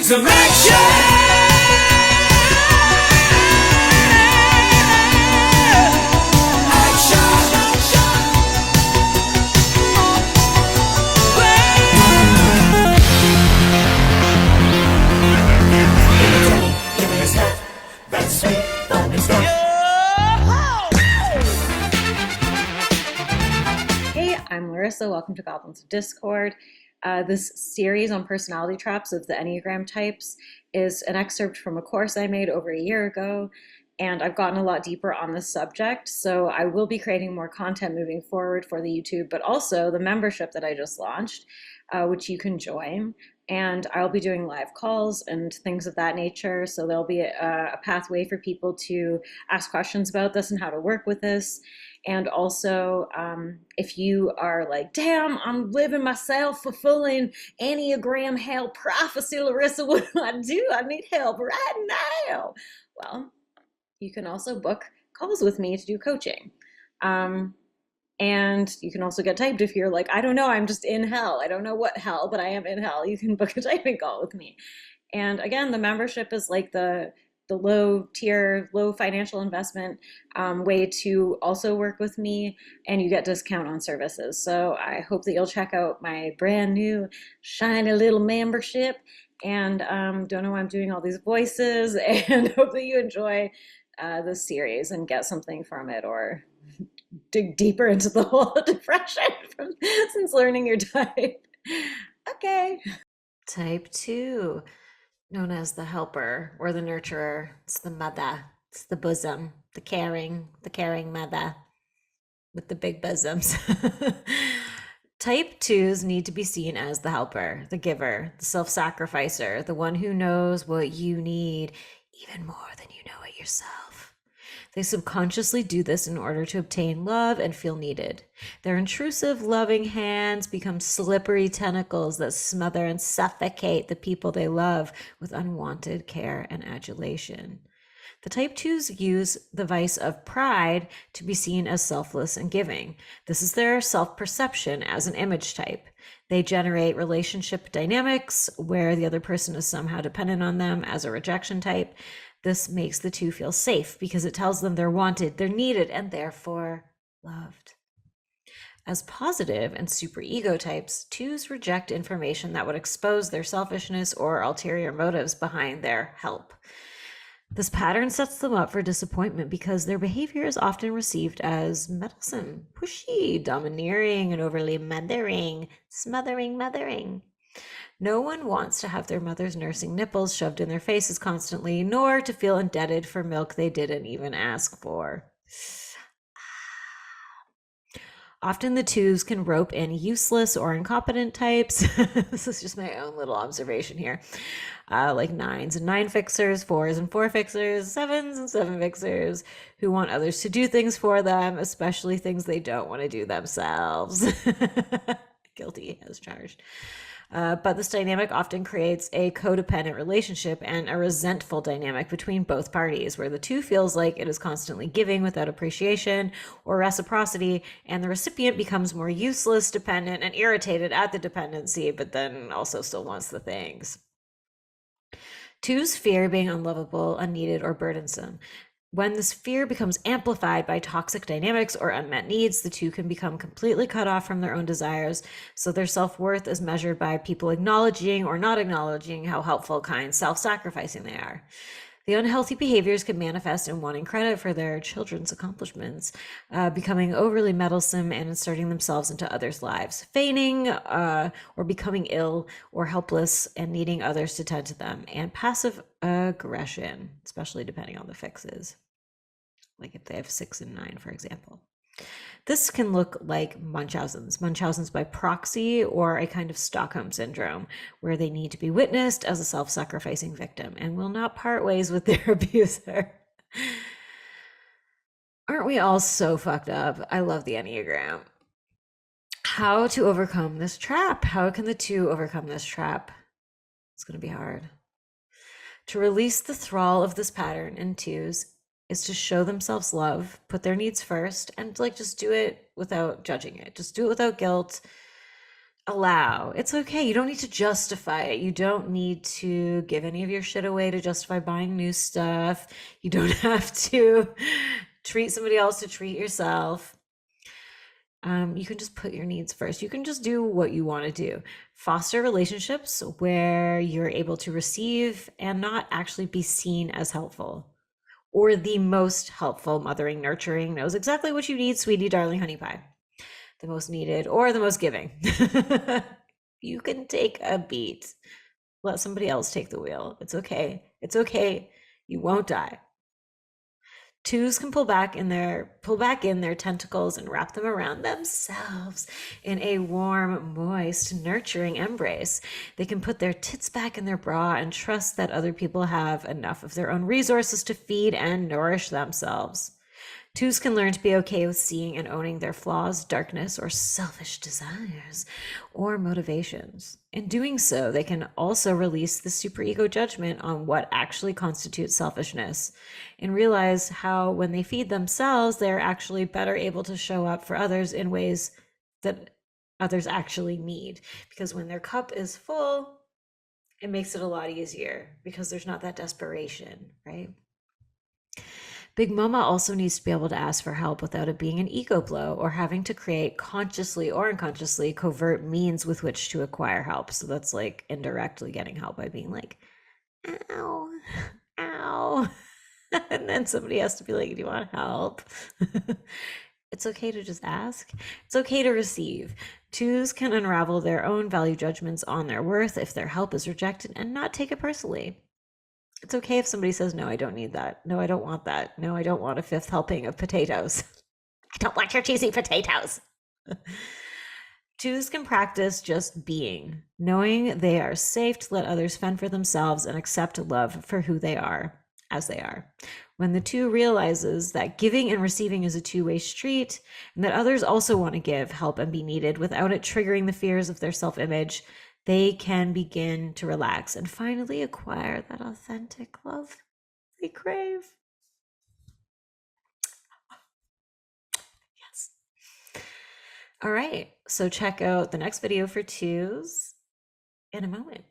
some Hey, I'm Larissa. Welcome to Goblins of Discord. This series on personality traps of the Enneagram types is an excerpt from a course I made over a year ago, and I've gotten a lot deeper on this subject. So I will be creating more content moving forward for the YouTube, but also the membership that I just launched, which you can join. And I'll be doing live calls and things of that nature. So there'll be a pathway for people to ask questions about this and how to work with this. And also, if you are like, damn, I'm living my self-fulfilling Enneagram hell prophecy, Larissa, what do I do? I need help right now. Well, you can also book calls with me to do coaching. And you can also get typed if you're like, I don't know, I'm just in hell. I don't know what hell, but I am in hell. You can book a typing call with me. And again, the membership is like the low tier, low financial investment way to also work with me, and you get discount on services. So I hope that you'll check out my brand new shiny little membership. And don't know why I'm doing all these voices, and hope that you enjoy this series and get something from it, or dig deeper into the whole depression since learning your type. Okay. Type 2, known as the helper or the nurturer. It's the mother, it's the bosom, the caring mother with the big bosoms. Type 2s need to be seen as the helper, the giver, the self-sacrificer, the one who knows what you need even more than you know it yourself. They subconsciously do this in order to obtain love and feel needed. Their intrusive, loving hands become slippery tentacles that smother and suffocate the people they love with unwanted care and adulation. The type 2s use the vice of pride to be seen as selfless and giving. This is their self-perception as an image type. They generate relationship dynamics where the other person is somehow dependent on them as a rejection type. This makes the 2 feel safe because it tells them they're wanted, they're needed, and therefore loved. As positive and superego types, 2s reject information that would expose their selfishness or ulterior motives behind their help. This pattern sets them up for disappointment because their behavior is often received as meddlesome, pushy, domineering, and overly mothering. No one wants to have their mother's nursing nipples shoved in their faces constantly, nor to feel indebted for milk they didn't even ask for. Often the 2s can rope in useless or incompetent types. This is just my own little observation here. Like 9s and 9 fixers, 4s and 4 fixers, 7s and 7 fixers who want others to do things for them, especially things they don't want to do themselves. Guilty as charged. But this dynamic often creates a codependent relationship and a resentful dynamic between both parties, where the 2 feels like it is constantly giving without appreciation or reciprocity, and the recipient becomes more useless, dependent, and irritated at the dependency, but then also still wants the things. 2s fear being unlovable, unneeded, or burdensome. When this fear becomes amplified by toxic dynamics or unmet needs, the 2 can become completely cut off from their own desires, so their self-worth is measured by people acknowledging or not acknowledging how helpful, kind, self-sacrificing they are. The unhealthy behaviors can manifest in wanting credit for their children's accomplishments, becoming overly meddlesome and inserting themselves into others' lives, feigning or becoming ill or helpless and needing others to tend to them, and passive aggression, especially depending on the fixes. Like if they have 6 and 9, for example. This can look like Munchausen's by proxy, or a kind of Stockholm syndrome, where they need to be witnessed as a self-sacrificing victim and will not part ways with their abuser. Aren't we all so fucked up? I love the Enneagram. How to overcome this trap? How can the 2 overcome this trap? It's going to be hard. To release the thrall of this pattern in 2s is to show themselves love, put their needs first, and like just do it without judging it. Just do it without guilt. Allow. It's okay. You don't need to justify it. You don't need to give any of your shit away to justify buying new stuff. You don't have to treat somebody else to treat yourself. You can just put your needs first. You can just do what you want to do. Foster relationships where you're able to receive and not actually be seen as helpful or the most helpful. Mothering, nurturing, knows exactly what you need, sweetie, darling, honey pie. The most needed or the most giving. You can take a beat. Let somebody else take the wheel. It's okay. It's okay. You won't die. Twos can pull back in their tentacles and wrap them around themselves in a warm, moist, nurturing embrace. They can put their tits back in their bra and trust that other people have enough of their own resources to feed and nourish themselves. Twos can learn to be okay with seeing and owning their flaws, darkness, or selfish desires or motivations. In doing so, they can also release the superego judgment on what actually constitutes selfishness and realize how, when they feed themselves, they're actually better able to show up for others in ways that others actually need. Because when their cup is full, it makes it a lot easier because there's not that desperation, right? Big Mama also needs to be able to ask for help without it being an ego blow or having to create consciously or unconsciously covert means with which to acquire help. So that's like indirectly getting help by being like, ow, ow. And then somebody has to be like, do you want help? It's okay to just ask. It's okay to receive. Twos can unravel their own value judgments on their worth if their help is rejected and not take it personally. It's okay if somebody says, no, I don't need that. No, I don't want that. No, I don't want a fifth helping of potatoes. I don't want your cheesy potatoes. Twos can practice just being, knowing they are safe to let others fend for themselves and accept love for who they are, as they are. When the two realizes that giving and receiving is a two-way street, and that others also want to give, help, and be needed without it triggering the fears of their self-image, they can begin to relax and finally acquire that authentic love they crave. Yes. All right. So check out the next video for twos in a moment.